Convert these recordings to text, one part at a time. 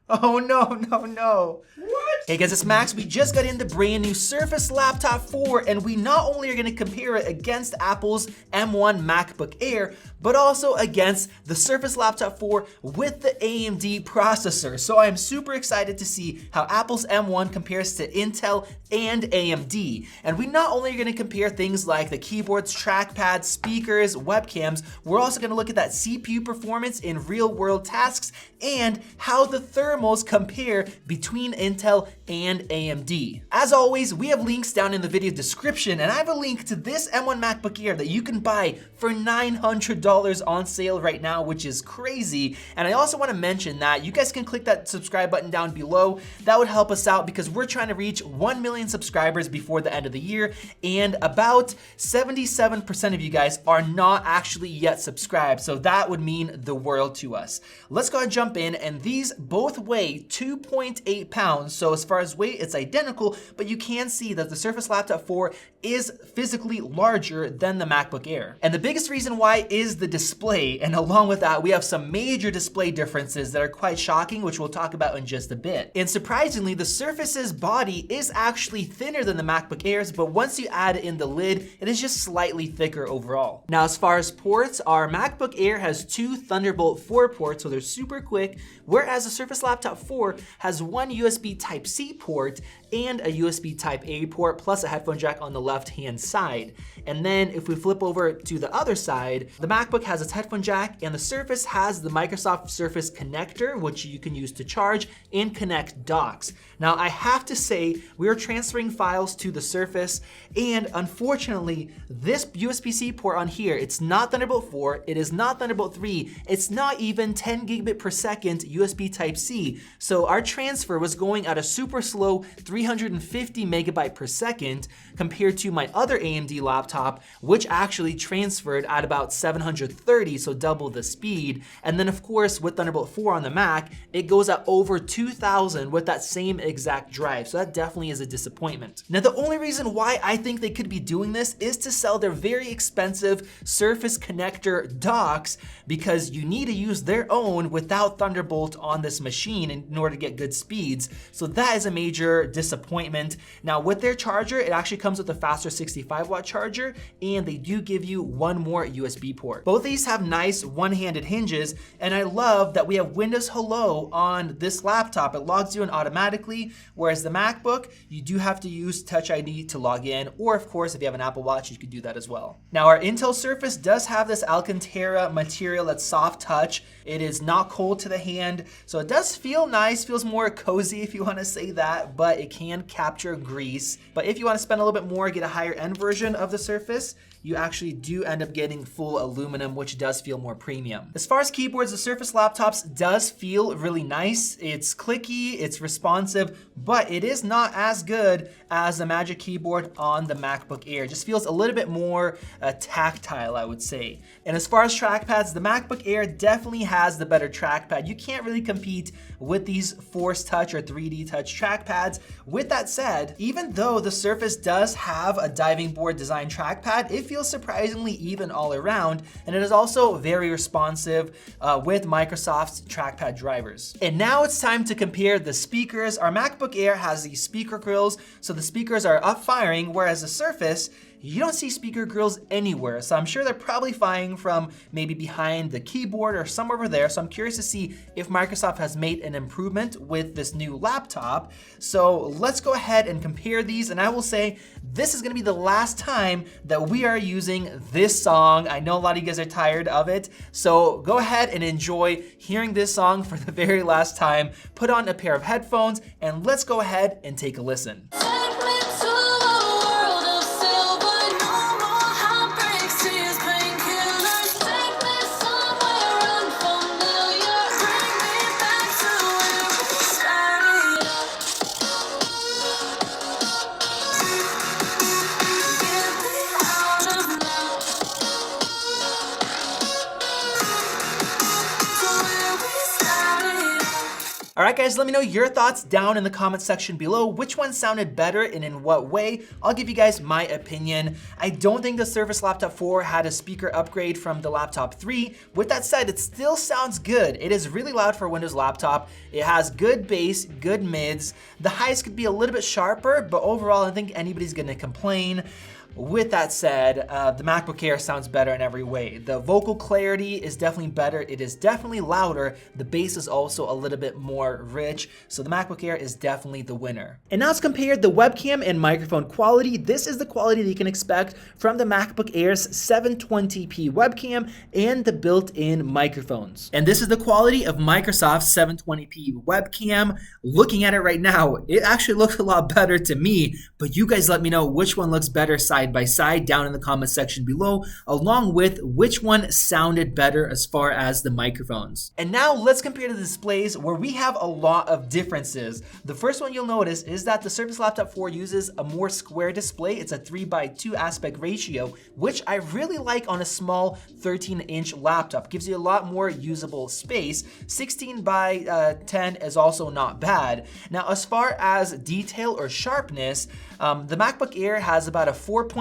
Oh no. What? Hey guys, it's Max. We just got in the brand new Surface Laptop 4 and we not only are gonna compare it against Apple's M1 MacBook Air, but also against the Surface Laptop 4 with the AMD processor. So I'm super excited to see how Apple's M1 compares to Intel and AMD. And we not only are gonna compare things like the keyboards, trackpads, speakers, webcams, we're also gonna look at that CPU performance in real world tasks and how the thermals compare between Intel and AMD. As always, we have links down in the video description, and I have a link to this M1 MacBook Air that you can buy for $900 on sale right now, which is crazy. And I also want to mention that you guys can click that subscribe button down below. That would help us out because we're trying to reach 1 million subscribers before the end of the year, and about 77% of you guys are not actually yet subscribed, so that would mean the world to us. Let's go ahead and jump in, and these both weigh 2.8 pounds, so as far as weight, it's identical, but you can see that the Surface Laptop 4 is physically larger than the MacBook Air. And the biggest reason why is the display, and along with that, we have some major display differences that are quite shocking, which we'll talk about in just a bit. And surprisingly, the Surface's body is actually thinner than the MacBook Air's, but once you add in the lid, it is just slightly thicker overall. Now, as far as ports, our MacBook Air has 2 Thunderbolt 4 ports, so they're super quick, whereas the Surface Laptop 4 has 1 USB Type-C port and a USB Type-A port, plus a headphone jack on the left-hand side. And then if we flip over to the other side, the MacBook has its headphone jack and the Surface has the Microsoft Surface connector, which you can use to charge and connect docks. Now, I have to say, we are transferring files to the Surface, and unfortunately, this USB-C port on here, it's not Thunderbolt 4, it is not Thunderbolt 3, it's not even 10 gigabit per second USB Type-C. So our transfer was going at a super slow 350 megabyte per second compared to my other AMD laptop, which actually transferred at about 730, so double the speed. And then of course, with Thunderbolt 4 on the Mac, it goes at over 2000 with that same exact drive. So that definitely is a disappointment. Now, the only reason why I think they could be doing this is to sell their very expensive Surface connector docks, because you need to use their own without Thunderbolt on this machine in order to get good speeds. So that is a major disappointment. Now, with their charger, it actually comes with a faster 65-watt charger, and they do give you 1 more USB port. Both of these have nice one-handed hinges, and I love that we have Windows Hello on this laptop. It logs you in automatically, whereas the MacBook, you do have to use Touch ID to log in, or of course, if you have an Apple Watch, you could do that as well. Now, our Intel Surface does have this Alcantara material that's soft touch. It is not cold to the hand, so it does feel nice, feels more cozy if you want to say that, but it can capture grease. But if you want to spend a little bit more, get a higher end version of the Surface, you actually do end up getting full aluminum, which does feel more premium. As far as keyboards, the Surface laptops does feel really nice. It's clicky, it's responsive, but it is not as good as the Magic Keyboard on the MacBook Air. It just feels a little bit more tactile, I would say. And as far as trackpads, the MacBook Air definitely has the better trackpad. You can't really compete with these Force Touch or 3D Touch trackpads. With that said, even though the Surface does have a diving board design trackpad, it feels surprisingly even all around, and it is also very responsive with Microsoft's trackpad drivers. And now it's time to compare the speakers. Our MacBook Air has these speaker grills, so the speakers are up firing, whereas the Surface, you don't see speaker grills anywhere. So I'm sure they're probably firing from maybe behind the keyboard or somewhere over there. So I'm curious to see if Microsoft has made an improvement with this new laptop. So let's go ahead and compare these. And I will say, this is gonna be the last time that we are using this song. I know a lot of you guys are tired of it. So go ahead and enjoy hearing this song for the very last time. Put on a pair of headphones and let's go ahead and take a listen. All right, guys, let me know your thoughts down in the comment section below. Which one sounded better and in what way? I'll give you guys my opinion. I don't think the Surface Laptop 4 had a speaker upgrade from the Laptop 3. With that said, it still sounds good. It is really loud for a Windows laptop. It has good bass, good mids. The highs could be a little bit sharper, but overall, I think anybody's gonna complain. With that said, the MacBook Air sounds better in every way. The vocal clarity is definitely better. It is definitely louder. The bass is also a little bit more rich. So the MacBook Air is definitely the winner. And now let's compare the webcam and microphone quality. This is the quality that you can expect from the MacBook Air's 720p webcam and the built-in microphones. And this is the quality of Microsoft's 720p webcam. Looking at it right now, it actually looks a lot better to me, but you guys let me know which one looks better side by side down in the comment section below, along with which one sounded better as far as the microphones. And now let's compare the displays where we have a lot of differences. The first one you'll notice is that the Surface Laptop 4 uses a more square display. It's a 3:2 aspect ratio, which I really like on a small 13-inch laptop. Gives you a lot more usable space. 16:10 is also not bad. Now, as far as detail or sharpness, the MacBook Air has about a 4.1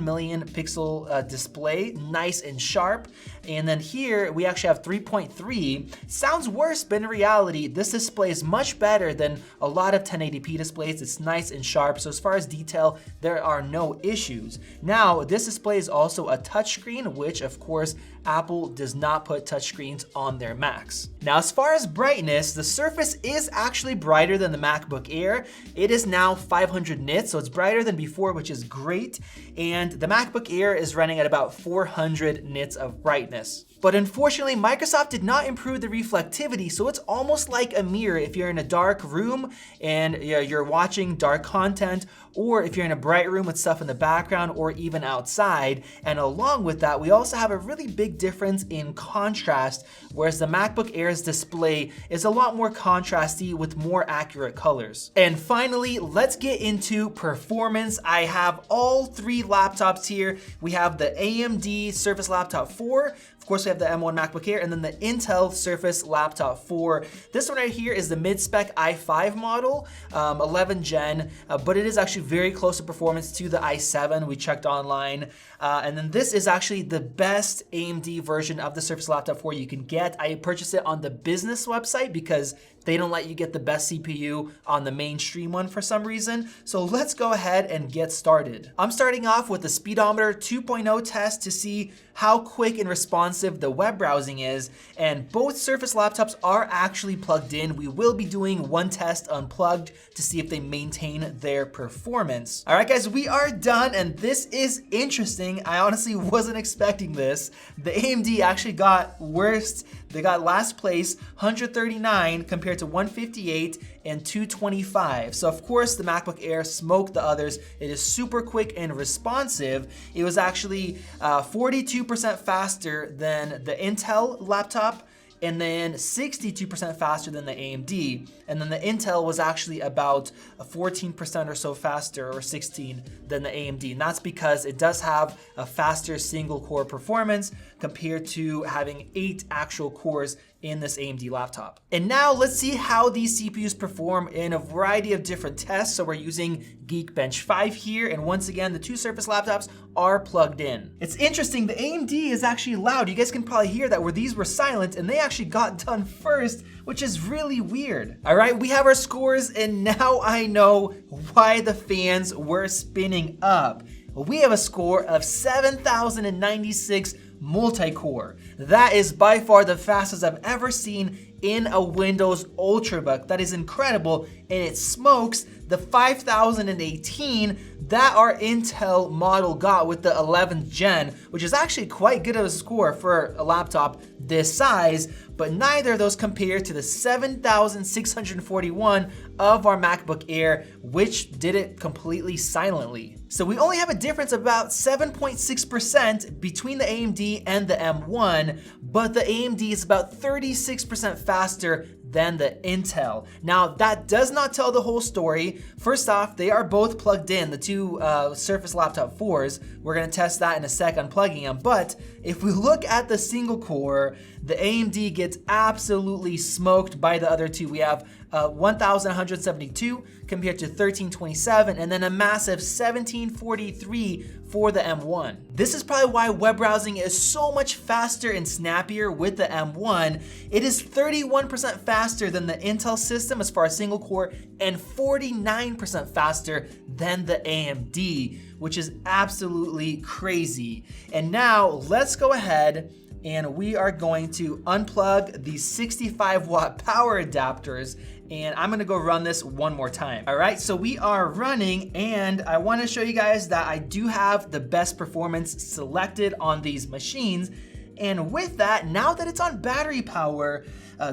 million pixel display, nice and sharp. And then here we actually have 3.3. Sounds worse, but in reality, this display is much better than a lot of 1080p displays. It's nice and sharp. So as far as detail, there are no issues. Now, this display is also a touchscreen, which of course, Apple does not put touchscreens on their Macs. Now, as far as brightness, the Surface is actually brighter than the MacBook Air. It is now 500 nits, so it's brighter than before, which is great. And the MacBook Air is running at about 400 nits of brightness. But unfortunately, Microsoft did not improve the reflectivity, so it's almost like a mirror if you're in a dark room and you're watching dark content, or if you're in a bright room with stuff in the background, or even outside. And along with that, we also have a really big difference in contrast, whereas the MacBook Air's display is a lot more contrasty with more accurate colors. And finally, let's get into performance. I have all three laptops here. We have the AMD Surface Laptop 4, of course we have the M1 MacBook Air, and then the Intel Surface Laptop 4. This one right here is the mid-spec i5 model, 11 gen, but it is actually very close in performance to the i7 we checked online. And then this is actually the best AMD version of the Surface Laptop 4 you can get. I purchased it on the business website because they don't let you get the best CPU on the mainstream one for some reason. So let's go ahead and get started. I'm starting off with the Speedometer 2.0 test to see how quick and responsive the web browsing is. And both Surface laptops are actually plugged in. We will be doing one test unplugged to see if they maintain their performance. All right, guys, we are done, and this is interesting. I honestly wasn't expecting this. The AMD actually got worst. They got last place, 139 compared to 158 and 225. So of course the MacBook Air smoked the others. It is super quick and responsive. It was actually 42% faster than the Intel laptop, and then 62% faster than the AMD. And then the Intel was actually about 14% or so faster, or 16, than the AMD. And that's because it does have a faster single core performance compared to having 8 actual cores in this AMD laptop. And now let's see how these CPUs perform in a variety of different tests. So we're using Geekbench 5 here, and once again, the two Surface laptops are plugged in. It's interesting, the AMD is actually loud. You guys can probably hear that, where these were silent, and they actually got done first, which is really weird. All right, we have our scores, and now I know why the fans were spinning up. We have a score of 7,096 multi-core. That is by far the fastest I've ever seen in a Windows Ultrabook. That is incredible, and it smokes the 5018 that our Intel model got with the 11th gen, which is actually quite good of a score for a laptop this size, but neither of those compare to the 7641 of our MacBook Air, which did it completely silently. So we only have a difference of about 7.6% between the AMD and the M1, but the AMD is about 36% faster than the Intel. Now, that does not tell the whole story. First off, they are both plugged in, the two Surface Laptop 4s. We're gonna test that in a sec, unplugging them. But if we look at the single core, the AMD gets absolutely smoked by the other two. We have 1,172 compared to 1,327, and then a massive 1,743 for the M1. This is probably why web browsing is so much faster and snappier with the M1. It is 31% faster than the Intel system as far as single core, and 49% faster than the AMD, which is absolutely crazy. And now let's go ahead and we are going to unplug these 65-watt power adapters, and I'm gonna go run this one more time. All right, so we are running, and I wanna show you guys that I do have the best performance selected on these machines. And with that, now that it's on battery power,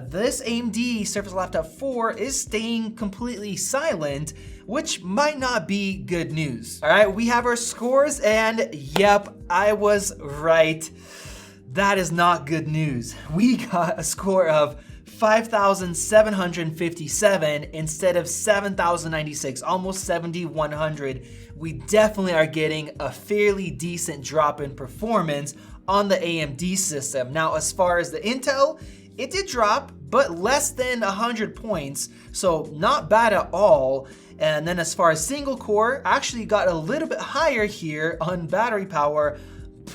this AMD Surface Laptop 4 is staying completely silent, which might not be good news. All right, we have our scores, and yep, I was right. That is not good news. We got a score of 5,757 instead of 7,096, almost 7,100. We definitely are getting a fairly decent drop in performance on the AMD system. Now, as far as the Intel, it did drop, but less than 100 points, so not bad at all. And then as far as single core, actually got a little bit higher here on battery power.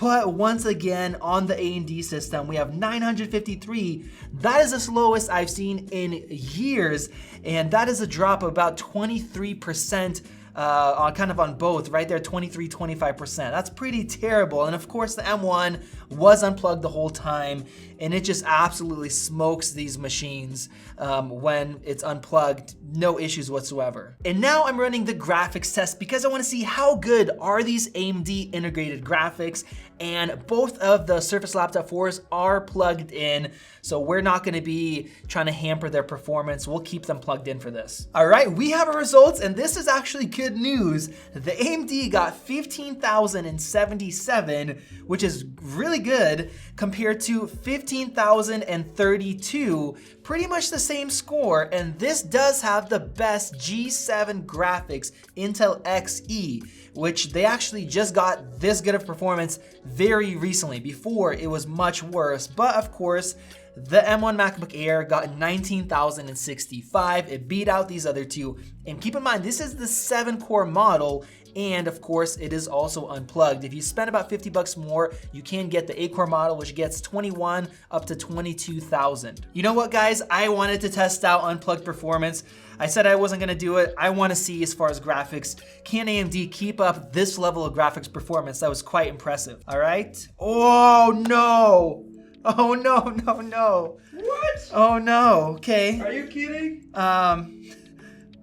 But once again, on the AMD system, we have 953. That is the slowest I've seen in years, and that is a drop of about 23% on both, right there, 23, 25%. That's pretty terrible. And of course, the M1 was unplugged the whole time, and it just absolutely smokes these machines when it's unplugged, no issues whatsoever. And now I'm running the graphics test because I want to see how good are these AMD integrated graphics, and both of the Surface Laptop 4s are plugged in, so we're not going to be trying to hamper their performance. We'll keep them plugged in for this. All right, we have our results, and this is actually good news. The AMD got 15,077, which is really good, compared to 15,032, pretty much the same score, and this does have the best G7 graphics, Intel Xe, which they actually just got this good of performance very recently. Before, it was much worse, but of course, the M1 MacBook Air got 19,065. It beat out these other two. And keep in mind, this is the 7-core model, and of course, it is also unplugged. If you spend about 50 bucks more, you can get the 8-core model, which gets 21 up to 22,000. You know what, guys? I wanted to test out unplugged performance. I said I wasn't gonna do it. I wanna see, as far as graphics, can AMD keep up this level of graphics performance? That was quite impressive. All right. Oh no. Oh no, no, no. What? Oh no, okay. Are you kidding?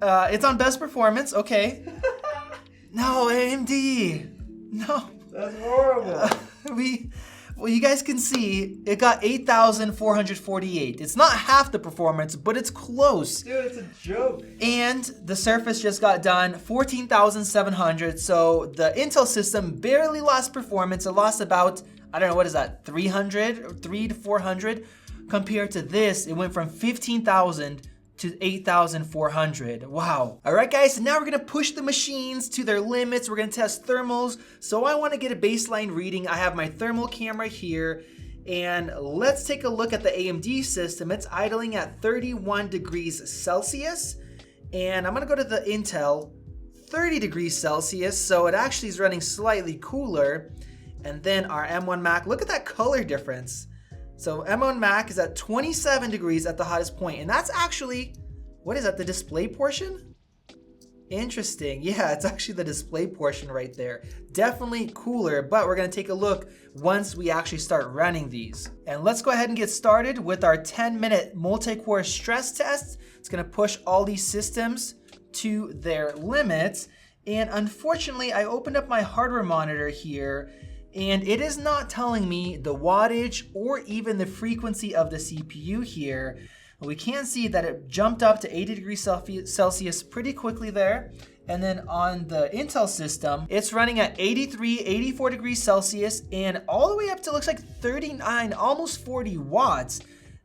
It's on best performance, okay. No, AMD, no. That's horrible. Well, you guys can see, it got 8,448. It's not half the performance, but it's close. Dude, it's a joke. And the Surface just got done, 14,700. So the Intel system barely lost performance. It lost about, I don't know, what is that, 300 or 300 to 400? Compared to this, it went from 15,000 to 8,400. Wow. All right, guys, so now we're gonna push the machines to their limits. We're gonna test thermals. So I wanna get a baseline reading. I have my thermal camera here, and let's take a look at the AMD system. It's idling at 31 degrees Celsius, and I'm gonna go to the Intel, 30 degrees Celsius, so it actually is running slightly cooler. And then our M1 Mac, look at that color difference. So M1 Mac is at 27 degrees at the hottest point, and that's actually, what is that, the display portion? Interesting, yeah, it's actually the display portion right there. Definitely cooler, but we're gonna take a look once we actually start running these. And let's go ahead and get started with our 10-minute multi-core stress test. It's gonna push all these systems to their limits. And unfortunately, I opened up my hardware monitor here, and it is not telling me the wattage or even the frequency of the CPU here. We can see that it jumped up to 80 degrees Celsius pretty quickly there. And then on the Intel system, it's running at 83, 84 degrees Celsius and all the way up to, looks like 39, almost 40 watts.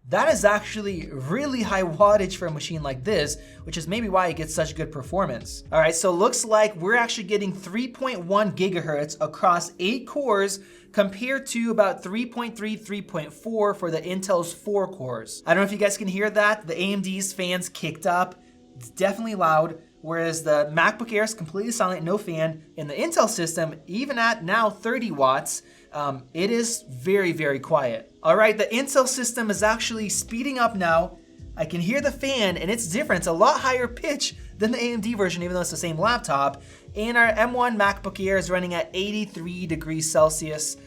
That is actually really high wattage for a machine like this, which is maybe why it gets such good performance. All right, so looks like we're actually getting 3.1 gigahertz across 8 cores compared to about 3.3, 3.4 for the Intel's 4 cores. I don't know if you guys can hear that. The AMD's fans kicked up. It's definitely loud. Whereas the MacBook Air is completely silent, no fan. In the Intel system, even at now 30 watts, it is very, very quiet. All right, the Intel system is actually speeding up now. I can hear the fan and it's different. It's a lot higher pitch than the AMD version, even though it's the same laptop. And our M1 MacBook Air is running at 83 degrees Celsius.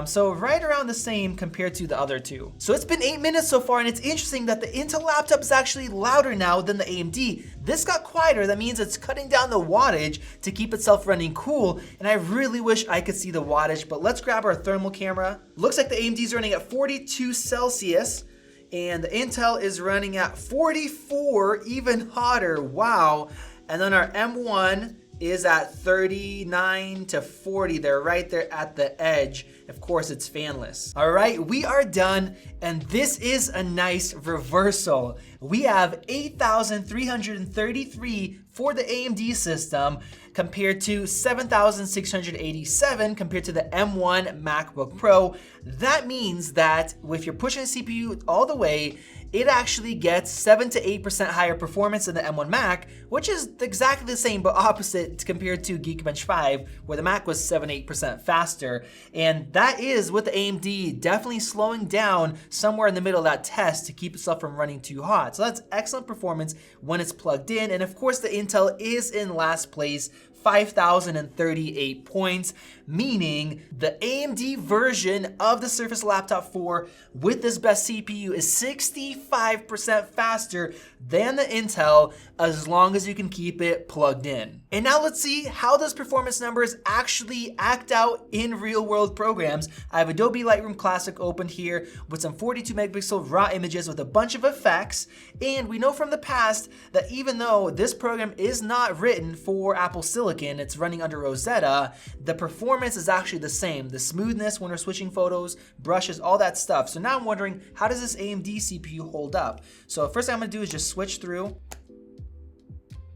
So right around the same compared to the other two. So it's been 8 minutes so far, and it's interesting that the Intel laptop is actually louder now than the AMD. This got quieter, that means it's cutting down the wattage to keep itself running cool, and I really wish I could see the wattage, but let's grab our thermal camera. Looks like the AMD is running at 42 Celsius, and the Intel is running at 44, even hotter, wow. And then our M1 is at 39 to 40. They're right there at the edge. Of course, it's fanless. All right, we are done, and this is a nice reversal. We have 8,333 for the AMD system compared to 7,687 compared to the M1 MacBook Pro. That means that if you're pushing the CPU all the way, it actually gets 7 to 8% higher performance than the M1 Mac, which is exactly the same but opposite compared to Geekbench 5, where the Mac was 7-8% faster. And that is with the AMD definitely slowing down somewhere in the middle of that test to keep itself from running too hot. So that's excellent performance when it's plugged in. And of course, the Intel is in last place, 5,038 points, meaning the AMD version of the Surface Laptop 4 with this best CPU is 65% faster than the Intel, as long as you can keep it plugged in. And now let's see how those performance numbers actually act out in real world programs. I have Adobe Lightroom Classic opened here with some 42 megapixel raw images with a bunch of effects. And we know from the past that even though this program is not written for Apple Silicon, it's running under Rosetta, the performance is actually the same. The smoothness when we're switching photos, brushes, all that stuff. So now I'm wondering, how does this AMD CPU hold up? So first thing I'm gonna do is just switch through.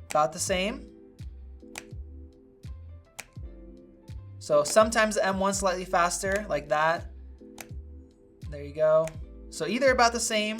About the same. So sometimes the M1 slightly faster, like that. There you go. So either about the same,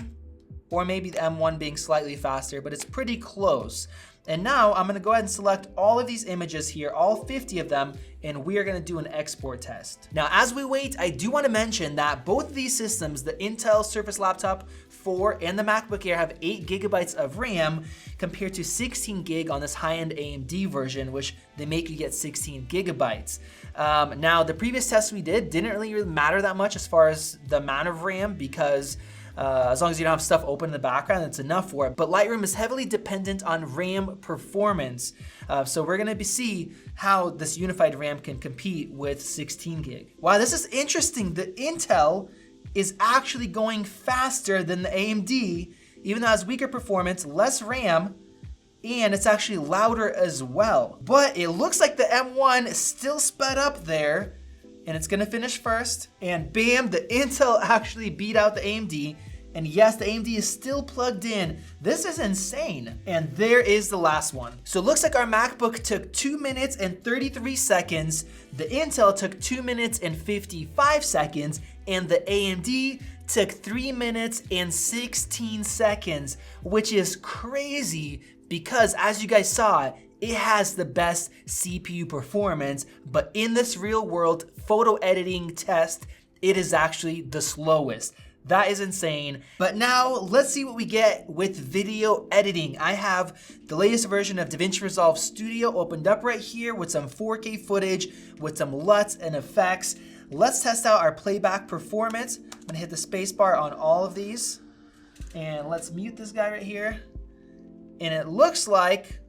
or maybe the M1 being slightly faster, but it's pretty close. And now I'm gonna go ahead and select all of these images here, all 50 of them, and we are gonna do an export test. Now, as we wait, I do wanna mention that both of these systems, the Intel Surface Laptop 4 and the MacBook Air, have 8 gigabytes of RAM compared to 16 gig on this high-end AMD version, which they make you get 16 gigabytes. Now, the previous tests we did didn't really matter that much as far as the amount of RAM, because as long as you don't have stuff open in the background, that's enough for it. But Lightroom is heavily dependent on RAM performance. So we're gonna see how this unified RAM can compete with 16 gig. Wow, this is interesting. The Intel is actually going faster than the AMD, even though it has weaker performance, less RAM, and it's actually louder as well. But it looks like the M1 is still sped up there, and it's gonna finish first, and bam, the Intel actually beat out the AMD, and yes, the AMD is still plugged in. This is insane. And there is the last one. So it looks like our MacBook took 2 minutes and 33 seconds, the Intel took 2 minutes and 55 seconds, and the AMD took 3 minutes and 16 seconds, which is crazy because, as you guys saw, it has the best CPU performance, but in this real world photo editing test, it is actually the slowest. That is insane. But now let's see what we get with video editing. I have the latest version of Davinci Resolve Studio opened up right here with some 4K footage, with some LUTs and effects. Let's test out our playback performance. I'm gonna hit the space bar on all of these. And let's mute this guy right here. And it looks like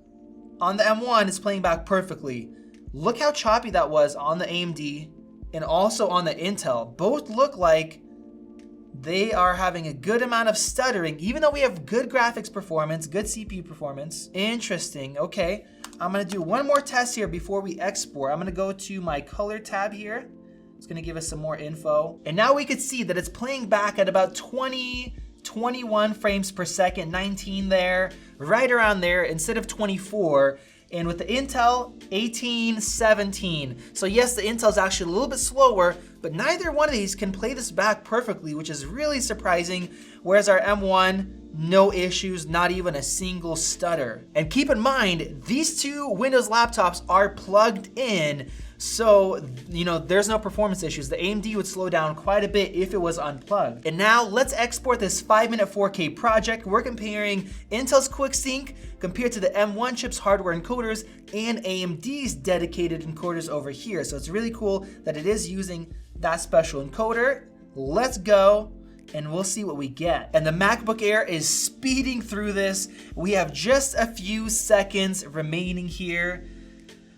on the M1, it's playing back perfectly. Look how choppy that was on the AMD and also on the Intel. Both look like they are having a good amount of stuttering, even though we have good graphics performance, good CPU performance. Interesting, okay. I'm gonna do one more test here before we export. I'm gonna go to my color tab here. It's gonna give us some more info. And now we could see that it's playing back at about 20 21 frames per second, 19 there, right around there instead of 24. And with the Intel, 18, 17. So yes, the Intel is actually a little bit slower, but neither one of these can play this back perfectly, which is really surprising. Whereas our M1, no issues, not even a single stutter. And keep in mind, these two Windows laptops are plugged in, so, you know, there's no performance issues. The AMD would slow down quite a bit if it was unplugged. And now let's export this 5-minute 4K project. We're comparing Intel's QuickSync compared to the M1 chip's hardware encoders and AMD's dedicated encoders over here. So it's really cool that it is using that special encoder. Let's go, and we'll see what we get. And the MacBook Air is speeding through this. We have just a few seconds remaining here.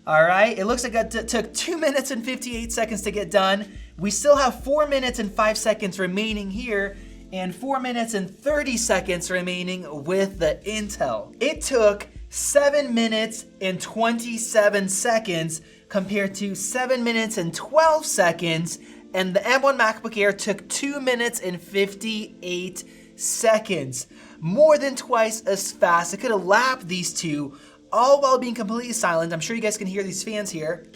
All right, it looks like it took 2 minutes and 58 seconds to get done. We still have 4 minutes and 5 seconds remaining here, and 4 minutes and 30 seconds remaining with the Intel. It took 7 minutes and 27 seconds compared to 7 minutes and 12 seconds, and the M1 MacBook Air took 2 minutes and 58 seconds. More than twice as fast. It could have lapped these two, all while being completely silent. I'm sure you guys can hear these fans here.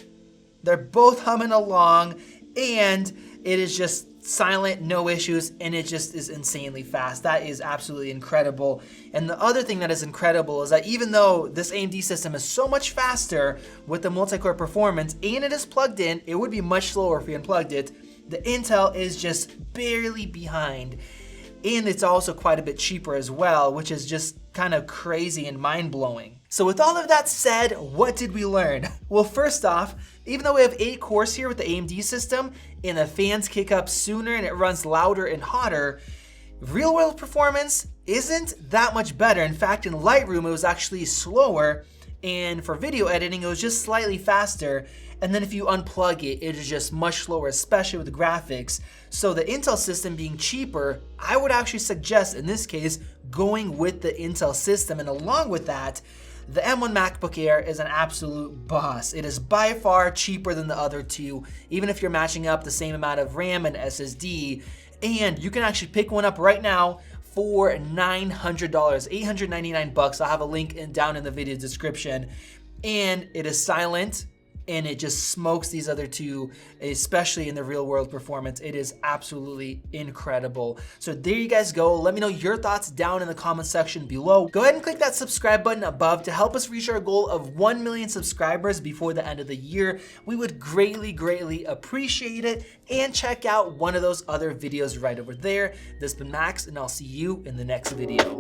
They're both humming along, and it is just silent, no issues, and it just is insanely fast. That is absolutely incredible. And the other thing that is incredible is that even though this AMD system is so much faster with the multi-core performance, and it is plugged in, it would be much slower if we unplugged it. The Intel is just barely behind. And it's also quite a bit cheaper as well, which is just kind of crazy and mind-blowing. So with all of that said, what did we learn? Well, first off, even though we have 8 cores here with the AMD system, and the fans kick up sooner and it runs louder and hotter, real-world performance isn't that much better. In fact, in Lightroom, it was actually slower, and for video editing, it was just slightly faster. And then if you unplug it, it is just much slower, especially with the graphics. So the Intel system being cheaper, I would actually suggest, in this case, going with the Intel system. And along with that, the M1 MacBook Air is an absolute boss. It is by far cheaper than the other two, even if you're matching up the same amount of RAM and SSD. And you can actually pick one up right now for $900, $899. I'll have a link down in the video description. And it is silent, and it just smokes these other two, especially in the real world performance. It is absolutely incredible. So there you guys go. Let me know your thoughts down in the comment section below. Go ahead and click that subscribe button above to help us reach our goal of 1 million subscribers before the end of the year. We would greatly, greatly appreciate it. And check out one of those other videos right over there. This has been Max, and I'll see you in the next video.